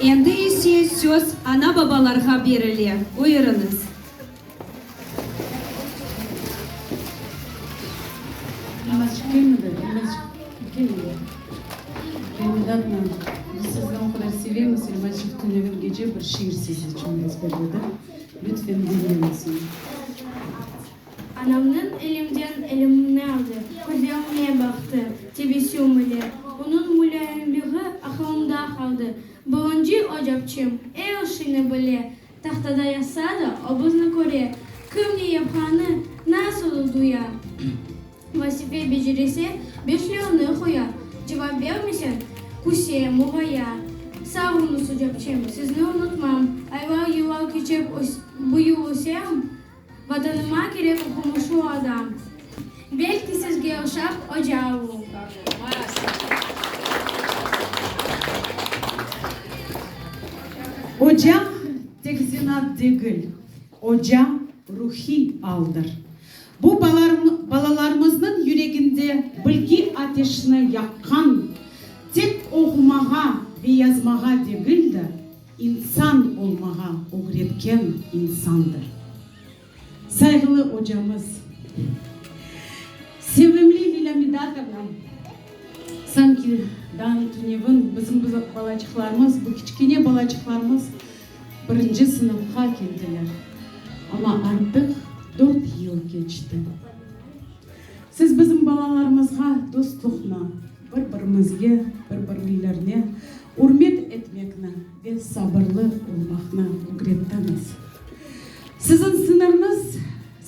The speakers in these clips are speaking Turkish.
Endi ise söz ana babalarga berildi. Buyurunuz. Biz sizden o kadar seviyoruz. Elmaçık Tünev'in gece bir şiir siz için ezberledi. Lütfen dinleyin. Anamın elimden elimini aldı. Gözlerime baktı. Tebessümüyle. Onun mülayimliği aklımda kaldı. Birinci ocakçım. Ey ışığını bile. Tahtada yasadı. Obuzunu kore. Kim ne yapanı nasıl duyar? Vazife becerisi beşliğini koyar. Cevap vermişsin. Kuşe, muhaya. Sağ olun ocakçım. Sizni unutmam. Ayvar yuvar küçük buyursam. Vatanıma gerek okumuş o adam. Belki sizge uşak ocağı. Ocak tek zinat değil. Ocak ruhi aldır. Bu balalarımızın yüreğinde bilgi ateşini yakkan tek okumağa ve yazmağa değil de insan olmağa öğretken insandır. Saygılı hocamız, sevimli Lilamidatovna, sanki Dan Tünev'in bizim balacıklarımız, bu küçükene balacıklarımız birinci sınıfta geldiler. Ama artık 4 yıl geçti. Siz bizim balalarımızga dostlukna, birbirimizge, birbirlerine hürmet etmekne ve sabırlı olmakna öğrettiniz. Sizin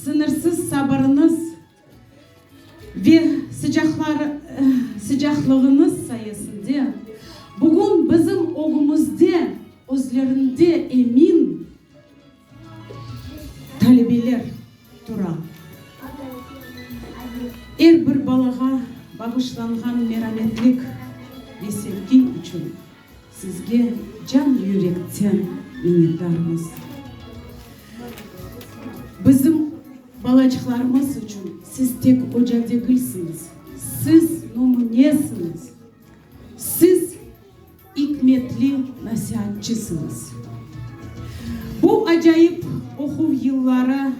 sınırsız sabrınız ve sıcaklığınız sayesinde bugün bizim oğumuzda, özlerinde emin talebeler dura. Her bir balaga bağışlangan merhametlik ve sevgi için sizge can yürekten minnettarız. Bizim balacıklarımız için siz tek hoca değilsiniz. Siz numunesiniz. Siz hikmetli nasihatçısınız. Bu acayip okul yılları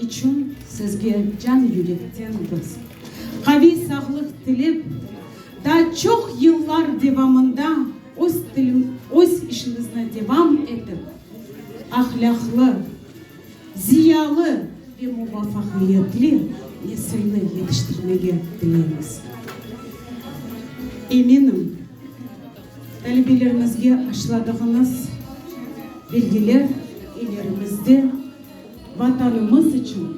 için sizge can yürekten biz. Kavi sağlık dilip daha çok yıllar devamında öz işinizle devam edip ahlaklı, ziyalı ve muvaffakiyetli nesilini yetiştirmeye dileriz. Eminim talebelerimizge aşıladığınız bilgiler ilerimizde vatanımız için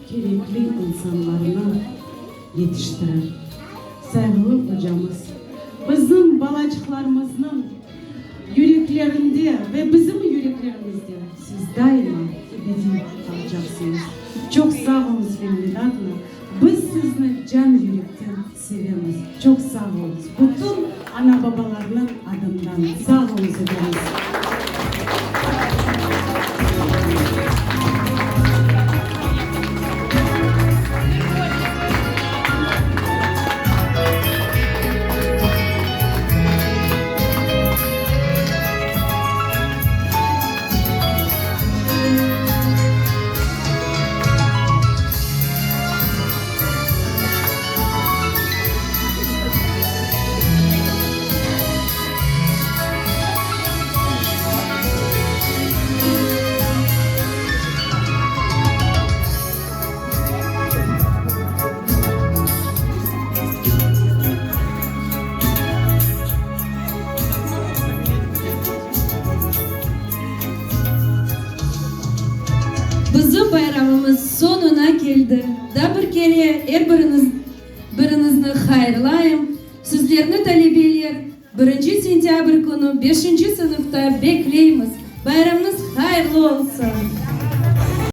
gerekli insanlarını yetiştirir. Saygılı hocamız, bizim balacıklarımızın yüreklerinde ve bizim yüreklerimizde siz daima ebedi kalacaksınız. Çok sağ olun Lilamidatovna. Biz sizni can yürekten severiz. Çok sağ olun. Bütün ana babalarının adından sağ olun severiz. Bizim bayramımız sonuna geldi. Da bir kere her birinizni hayırlayım. Sizlerini talebeler 1 sentyabr günü 5. sınıfta bekleyimiz. Bayramınız hayırlı olsun.